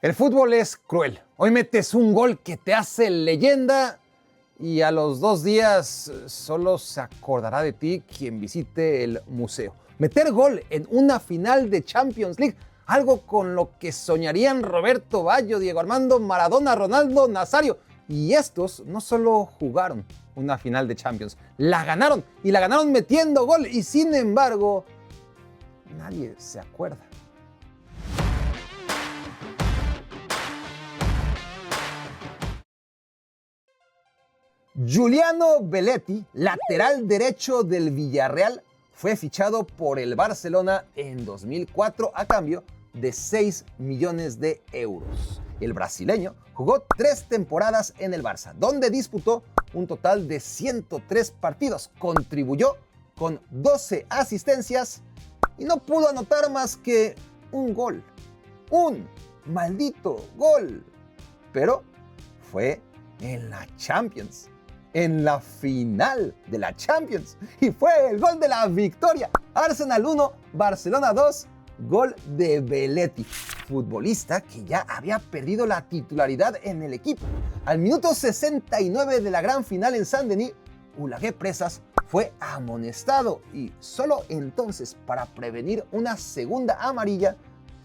El fútbol es cruel. Hoy metes un gol que te hace leyenda y a los 2 días solo se acordará de ti quien visite el museo. Meter gol en una final de Champions League, algo con lo que soñarían Roberto Baggio, Diego Armando Maradona, Ronaldo Nazario. Y estos no solo jugaron una final de Champions, la ganaron y la ganaron metiendo gol y sin embargo nadie se acuerda. Giuliano Belletti, lateral derecho del Villarreal, fue fichado por el Barcelona en 2004 a cambio de 6 millones de euros. El brasileño jugó 3 temporadas en el Barça, donde disputó un total de 103 partidos, contribuyó con 12 asistencias y no pudo anotar más que un gol. Un maldito gol. Pero fue en la Champions. En la final de la Champions. Y fue el gol de la victoria. Arsenal 1, Barcelona 2, gol de Belletti, futbolista que ya había perdido la titularidad en el equipo. Al minuto 69 de la gran final en Saint-Denis, Ulagué Presas fue amonestado y solo entonces, para prevenir una segunda amarilla,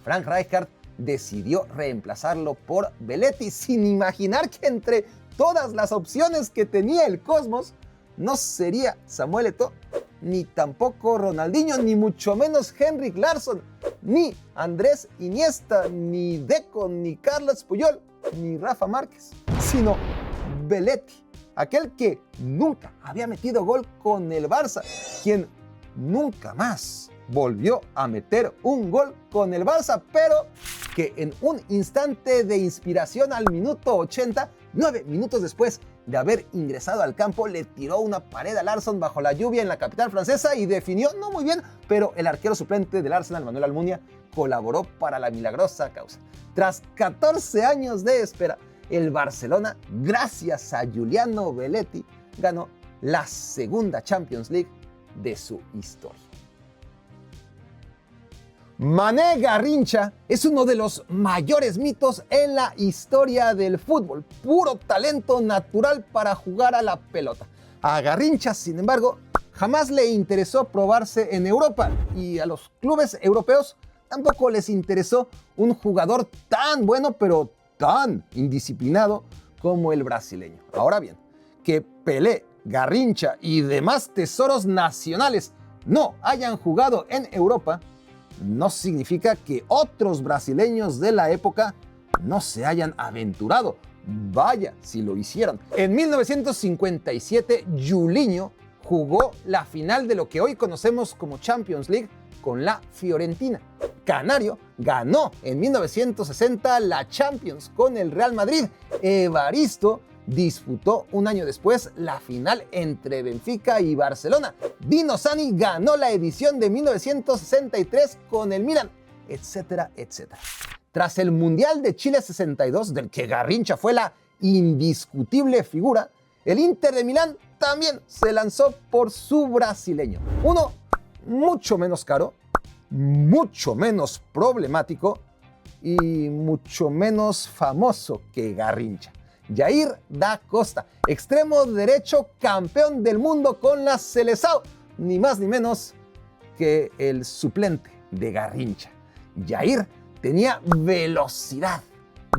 Frank Rijkaard decidió reemplazarlo por Belletti, sin imaginar que entre todas las opciones que tenía el Cosmos no sería Samuel Eto'o, ni tampoco Ronaldinho, ni mucho menos Henrik Larsson, ni Andrés Iniesta, ni Deco, ni Carlos Puyol, ni Rafa Márquez, sino Belletti, aquel que nunca había metido gol con el Barça, quien nunca más volvió a meter un gol con el Barça, pero que en un instante de inspiración al minuto 80, 9 minutos después de haber ingresado al campo, le tiró una pared a Larsson bajo la lluvia en la capital francesa y definió, no muy bien, pero el arquero suplente del Arsenal, Manuel Almunia, colaboró para la milagrosa causa. Tras 14 años de espera, el Barcelona, gracias a Giuliano Belletti, ganó la segunda Champions League de su historia. Mané Garrincha es uno de los mayores mitos en la historia del fútbol. Puro talento natural para jugar a la pelota. A Garrincha, sin embargo, jamás le interesó probarse en Europa y a los clubes europeos tampoco les interesó un jugador tan bueno pero tan indisciplinado como el brasileño. Ahora bien, que Pelé, Garrincha y demás tesoros nacionales no hayan jugado en Europa no significa que otros brasileños de la época no se hayan aventurado. Vaya si lo hicieron. En 1957, Julinho jugó la final de lo que hoy conocemos como Champions League con la Fiorentina. Canario ganó en 1960 la Champions con el Real Madrid. Evaristo disputó un año después la final entre Benfica y Barcelona. Dino Sani ganó la edición de 1963 con el Milan, etcétera, etcétera. Tras el Mundial de Chile 62, del que Garrincha fue la indiscutible figura, el Inter de Milán también se lanzó por su brasileño. Uno mucho menos caro, mucho menos problemático y mucho menos famoso que Garrincha. Jair da Costa, extremo derecho campeón del mundo con la Seleção, ni más ni menos que el suplente de Garrincha. Jair tenía velocidad,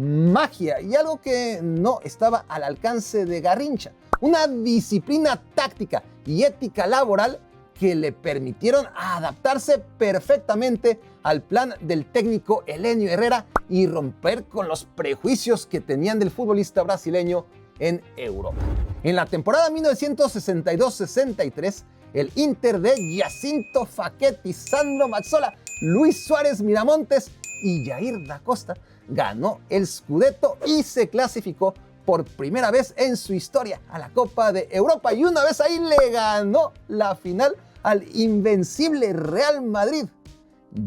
magia y algo que no estaba al alcance de Garrincha, una disciplina táctica y ética laboral que le permitieron adaptarse perfectamente al plan del técnico Helenio Herrera y romper con los prejuicios que tenían del futbolista brasileño en Europa. En la temporada 1962-63, el Inter de Jacinto Facchetti, Sandro Mazzola, Luis Suárez Miramontes y Jair da Costa ganó el Scudetto y se clasificó por primera vez en su historia a la Copa de Europa, y una vez ahí le ganó la final al invencible Real Madrid.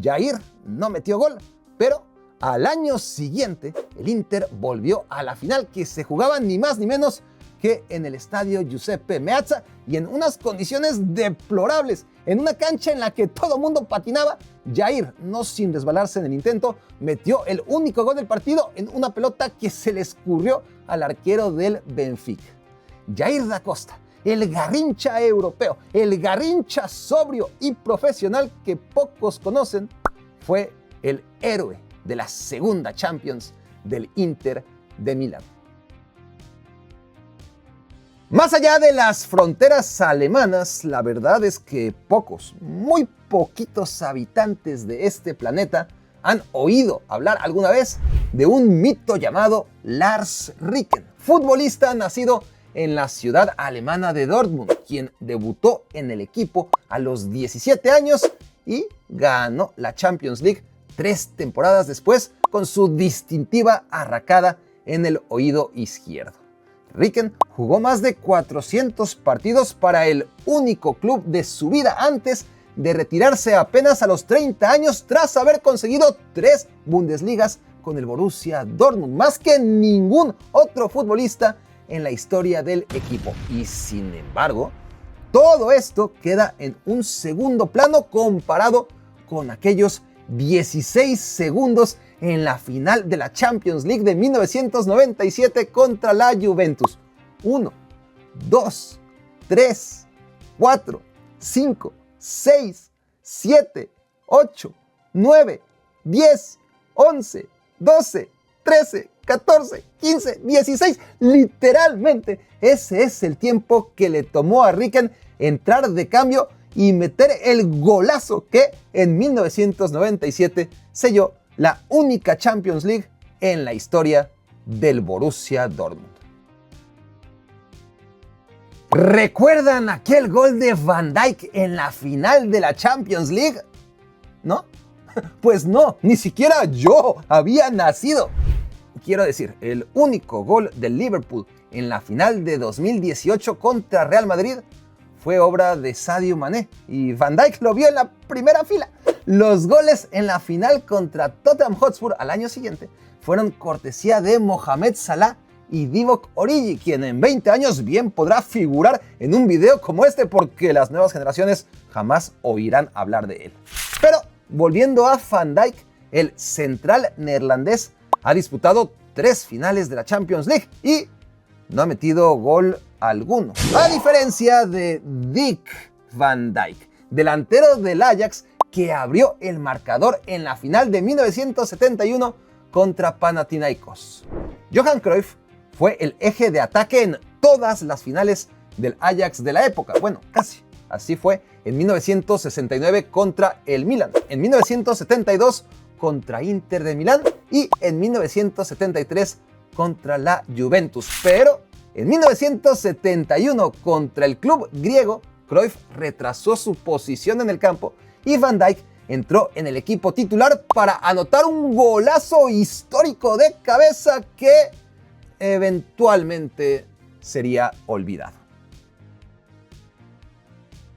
Jair no metió gol, pero al año siguiente el Inter volvió a la final, que se jugaba ni más ni menos que en el estadio Giuseppe Meazza y en unas condiciones deplorables, en una cancha en la que todo mundo patinaba, Jair, no sin resbalarse en el intento, metió el único gol del partido en una pelota que se le escurrió al arquero del Benfica. Jair da Costa, el Garrincha europeo, el Garrincha sobrio y profesional que pocos conocen, fue el héroe de la segunda Champions del Inter de Milán. Más allá de las fronteras alemanas, la verdad es que pocos, muy poquitos habitantes de este planeta han oído hablar alguna vez de un mito llamado Lars Ricken, futbolista nacido en la ciudad alemana de Dortmund, quien debutó en el equipo a los 17 años y ganó la Champions League 3 temporadas después con su distintiva arracada en el oído izquierdo. Ricken jugó más de 400 partidos para el único club de su vida antes de retirarse apenas a los 30 años tras haber conseguido 3 Bundesligas con el Borussia Dortmund, más que ningún otro futbolista en la historia del equipo. Y sin embargo, todo esto queda en un segundo plano comparado con aquellos 16 segundos en la final de la Champions League de 1997 contra la Juventus. 1, 2, 3, 4, 5, 6, 7, 8, 9, 10, 11, 12, 13, 14, 15, 16. Literalmente, ese es el tiempo que le tomó a Ricken entrar de cambio y meter el golazo que en 1997 selló la única Champions League en la historia del Borussia Dortmund. ¿Recuerdan aquel gol de Van Dijk en la final de la Champions League? ¿No? Pues no, ni siquiera yo había nacido. Quiero decir, el único gol del Liverpool en la final de 2018 contra Real Madrid fue obra de Sadio Mané y Van Dijk lo vio en la primera fila. Los goles en la final contra Tottenham Hotspur al año siguiente fueron cortesía de Mohamed Salah y Divock Origi, quien en 20 años bien podrá figurar en un video como este porque las nuevas generaciones jamás oirán hablar de él. Pero volviendo a Van Dijk, el central neerlandés ha disputado 3 finales de la Champions League y no ha metido gol alguno. A diferencia de Dick Van Dijk, delantero del Ajax que abrió el marcador en la final de 1971 contra Panathinaikos. Johan Cruyff fue el eje de ataque en todas las finales del Ajax de la época. Bueno, casi. Así fue en 1969 contra el Milan, en 1972 contra Inter de Milán y en 1973 contra la Juventus. Pero en 1971 contra el club griego, Cruyff retrasó su posición en el campo y Van Dijk entró en el equipo titular para anotar un golazo histórico de cabeza que eventualmente sería olvidado.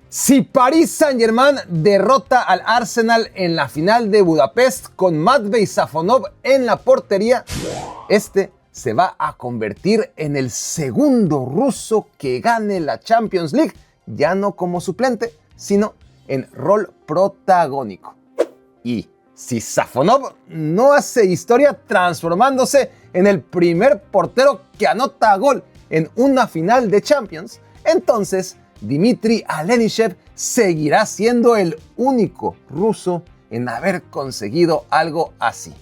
Si Paris Saint-Germain derrota al Arsenal en la final de Budapest con Matvei Safonov en la portería, este se va a convertir en el segundo ruso que gane la Champions League, ya no como suplente, sino en rol protagónico. Y si Safonov no hace historia transformándose en el primer portero que anota gol en una final de Champions, entonces Dmitry Alenichev seguirá siendo el único ruso en haber conseguido algo así.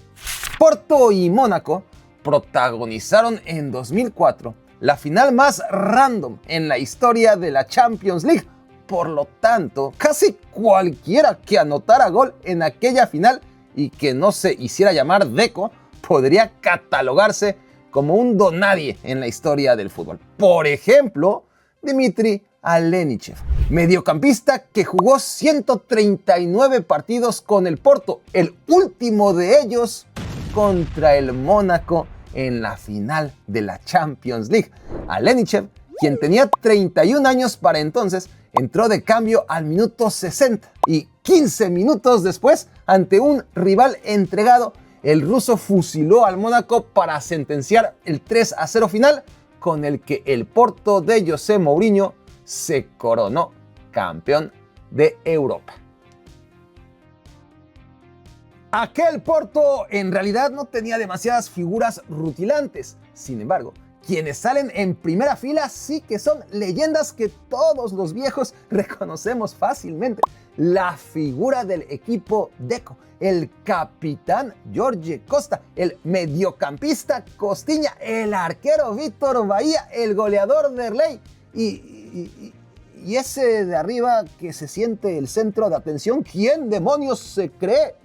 Porto y Mónaco protagonizaron en 2004 la final más random en la historia de la Champions League. Por lo tanto, casi cualquiera que anotara gol en aquella final y que no se hiciera llamar Deco podría catalogarse como un donadie en la historia del fútbol. Por ejemplo, Dmitry Alenichev, mediocampista que jugó 139 partidos con el Porto, el último de ellos contra el Mónaco en la final de la Champions League. Alenichev, quien tenía 31 años para entonces, entró de cambio al minuto 60 y 15 minutos después, ante un rival entregado, el ruso fusiló al Mónaco para sentenciar el 3-0 final con el que el Porto de José Mourinho se coronó campeón de Europa. Aquel Porto en realidad no tenía demasiadas figuras rutilantes. Sin embargo, quienes salen en primera fila sí que son leyendas que todos los viejos reconocemos fácilmente. La figura del equipo Deco, el capitán Jorge Costa, el mediocampista Costiña, el arquero Víctor Bahía, el goleador Derlei y ese de arriba que se siente el centro de atención. ¿Quién demonios se cree?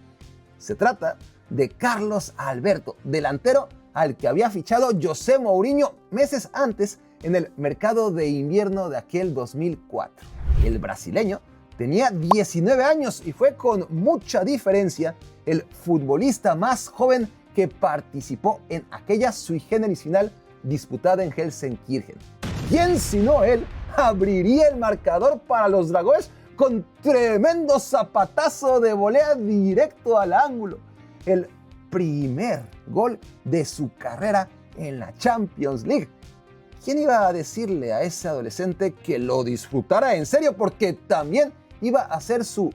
Se trata de Carlos Alberto, delantero al que había fichado José Mourinho meses antes en el mercado de invierno de aquel 2004. El brasileño tenía 19 años y fue con mucha diferencia el futbolista más joven que participó en aquella sui generis final disputada en Helsenkirchen. ¿Quién sino él abriría el marcador para los dragones con tremendo zapatazo de volea directo al ángulo? El primer gol de su carrera en la Champions League. ¿Quién iba a decirle a ese adolescente que lo disfrutara en serio? Porque también iba a ser su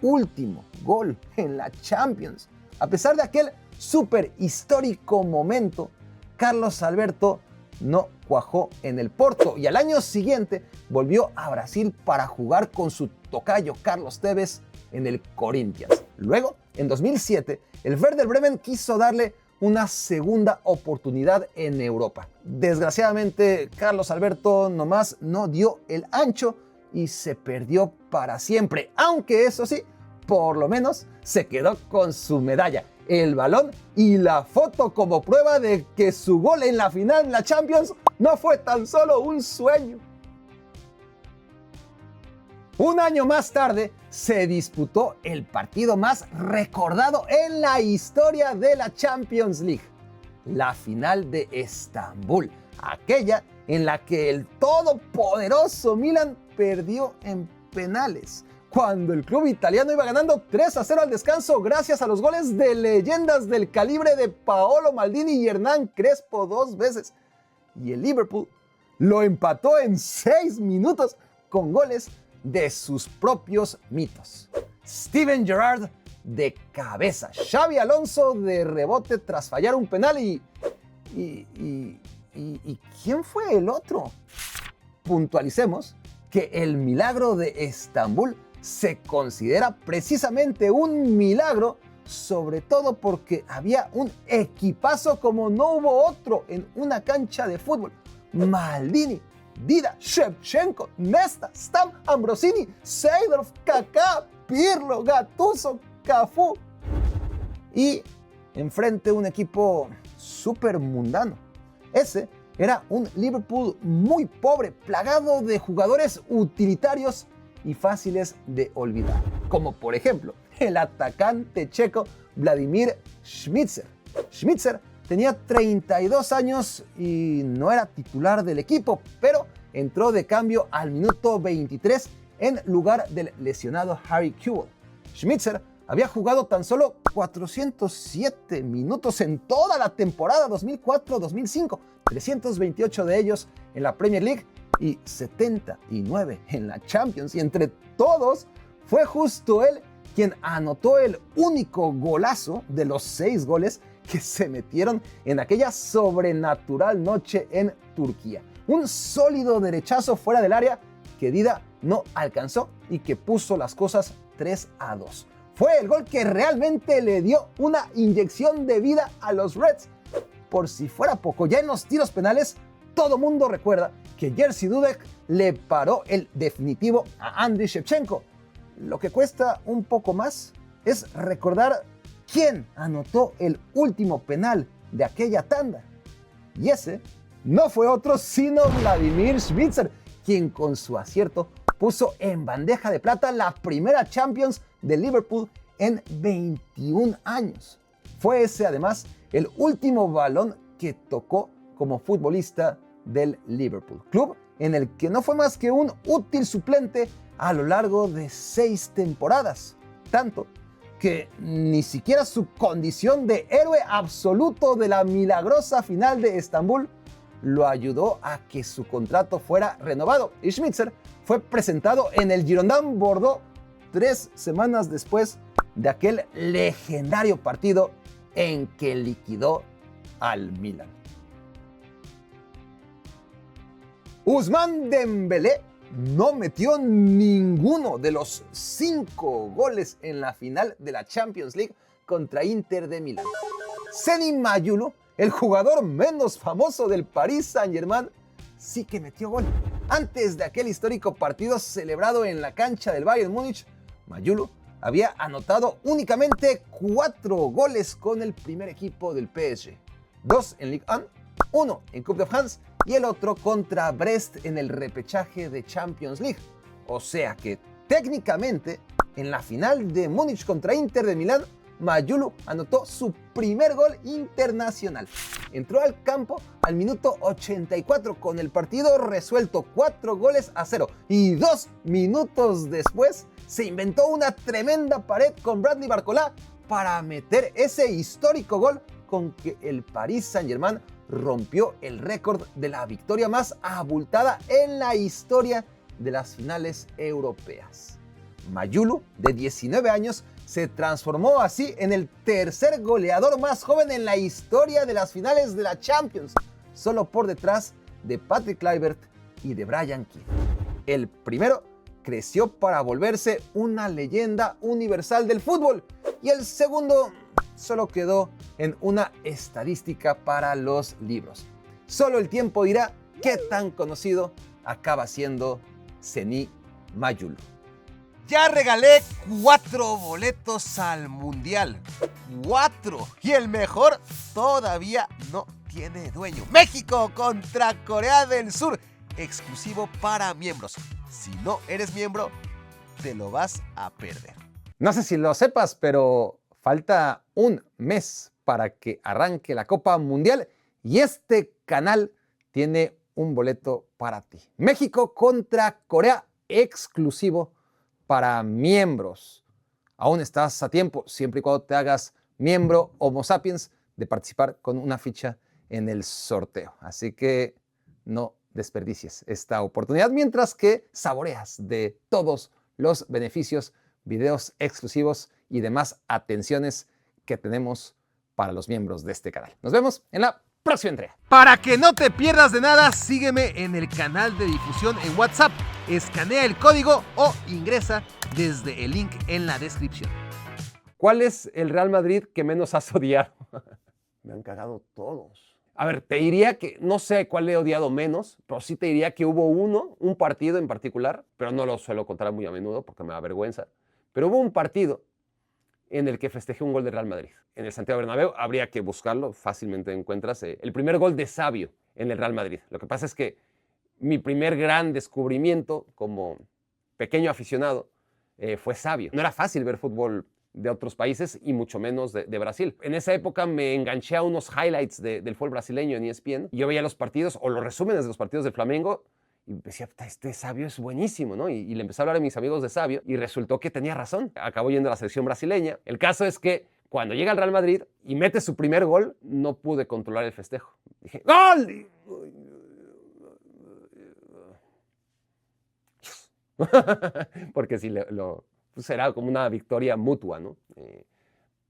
último gol en la Champions. A pesar de aquel súper histórico momento, Carlos Alberto no cuajó en el Porto y al año siguiente volvió a Brasil para jugar con su tocayo Carlos Tevez en el Corinthians. Luego, en 2007, el Werder Bremen quiso darle una segunda oportunidad en Europa. Desgraciadamente, Carlos Alberto nomás no dio el ancho y se perdió para siempre, aunque eso sí, por lo menos se quedó con su medalla, el balón y la foto como prueba de que su gol en la final de la Champions no fue tan solo un sueño. Un año más tarde se disputó el partido más recordado en la historia de la Champions League, la final de Estambul, aquella en la que el todopoderoso Milan perdió en penales, cuando el club italiano iba ganando 3-0 al descanso gracias a los goles de leyendas del calibre de Paolo Maldini y Hernán Crespo 2 veces. Y el Liverpool lo empató en 6 minutos con goles de sus propios mitos. Steven Gerrard de cabeza, Xabi Alonso de rebote tras fallar un penal y ¿quién fue el otro? Puntualicemos que el milagro de Estambul se considera precisamente un milagro, sobre todo porque había un equipazo como no hubo otro en una cancha de fútbol. Maldini, Dida, Shevchenko, Nesta, Stam, Ambrosini, Seedorf, Kaká, Pirlo, Gattuso, Cafú. Y enfrente un equipo súper mundano. Ese era un Liverpool muy pobre, plagado de jugadores utilitarios y fáciles de olvidar, como por ejemplo el atacante checo Vladimir Šmicer. Šmicer tenía 32 años y no era titular del equipo, pero entró de cambio al minuto 23 en lugar del lesionado Harry Kewell. Šmicer había jugado tan solo 407 minutos en toda la temporada 2004-2005, 328 de ellos en la Premier League y 79 en la Champions. Y entre todos fue justo él quien anotó el único golazo de los 6 goles que se metieron en aquella sobrenatural noche en Turquía. Un sólido derechazo fuera del área que Dida no alcanzó y que puso las cosas 3-2. Fue el gol que realmente le dio una inyección de vida a los Reds. Por si fuera poco, ya en los tiros penales, todo mundo recuerda que Jerzy Dudek le paró el definitivo a Andriy Shevchenko. Lo que cuesta un poco más es recordar quién anotó el último penal de aquella tanda. Y ese no fue otro sino Vladimir Šmicer, quien con su acierto puso en bandeja de plata la primera Champions de Liverpool en 21 años. Fue ese además el último balón que tocó como futbolista del Liverpool, club en el que no fue más que un útil suplente a lo largo de 6 temporadas, tanto que ni siquiera su condición de héroe absoluto de la milagrosa final de Estambul lo ayudó a que su contrato fuera renovado y Schmitzer fue presentado en el Girondin Bordeaux 3 semanas después de aquel legendario partido en que liquidó al Milan. Ousmane Dembélé no metió ninguno de los 5 goles en la final de la Champions League contra Inter de Milán. Seny Mayulu, el jugador menos famoso del Paris Saint-Germain, sí que metió gol. Antes de aquel histórico partido celebrado en la cancha del Bayern Múnich, Mayulu había anotado únicamente 4 goles con el primer equipo del PSG. 2 en Ligue 1, 1 en Coupe de France y el otro contra Brest en el repechaje de Champions League. O sea que técnicamente en la final de Múnich contra Inter de Milán, Mayulu anotó su primer gol internacional. Entró al campo al minuto 84 con el partido resuelto 4-0 y 2 minutos después se inventó una tremenda pared con Bradley Barcola para meter ese histórico gol con que el Paris Saint-Germain rompió el récord de la victoria más abultada en la historia de las finales europeas. Mayulu, de 19 años, se transformó así en el tercer goleador más joven en la historia de las finales de la Champions, solo por detrás de Patrick Kluivert y de Brian Kidd. El primero creció para volverse una leyenda universal del fútbol y el segundo solo quedó en una estadística para los libros. Solo el tiempo dirá qué tan conocido acaba siendo Seny Mayulu. Ya regalé 4 boletos al Mundial. 4. Y el mejor todavía no tiene dueño. México contra Corea del Sur. Exclusivo para miembros. Si no eres miembro, te lo vas a perder. No sé si lo sepas, pero falta un mes para que arranque la Copa Mundial y este canal tiene un boleto para ti. México contra Corea, exclusivo para miembros. Aún estás a tiempo, siempre y cuando te hagas miembro Homo Sapiens, de participar con una ficha en el sorteo. Así que no desperdicies esta oportunidad mientras que saboreas de todos los beneficios, videos exclusivos y demás atenciones que tenemos para los miembros de este canal. Nos vemos en la próxima entrega. Para que no te pierdas de nada, sígueme en el canal de difusión en WhatsApp. Escanea el código o ingresa desde el link en la descripción. ¿Cuál es el Real Madrid que menos has odiado? Me han cagado todos. A ver, te diría que no sé cuál he odiado menos, pero sí te diría que hubo un partido en particular, pero no lo suelo contar muy a menudo porque me da vergüenza. Pero hubo un partido en el que festejé un gol de Real Madrid. En el Santiago Bernabéu, habría que buscarlo, fácilmente encuentras el primer gol de Savio en el Real Madrid. Lo que pasa es que mi primer gran descubrimiento como pequeño aficionado fue Savio. No era fácil ver fútbol de otros países y mucho menos de Brasil. En esa época me enganché a unos highlights del fútbol brasileño en ESPN. Yo veía los partidos o los resúmenes de los partidos del Flamengo y decía, este Savio es buenísimo, ¿no? Y le empecé a hablar a mis amigos de Savio y resultó que tenía razón. Acabó yendo a la selección brasileña. El caso es que cuando llega al Real Madrid y mete su primer gol, no pude controlar el festejo. Dije, ¡gol! Porque si pues era como una victoria mutua, ¿no?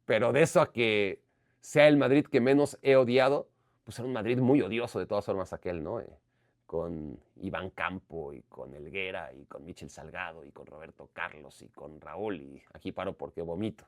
Pero de eso a que sea el Madrid que menos he odiado, pues era un Madrid muy odioso de todas formas aquel, ¿no? Con Iván Campo y con Helguera y con Michel Salgado y con Roberto Carlos y con Raúl y aquí paro porque vomito.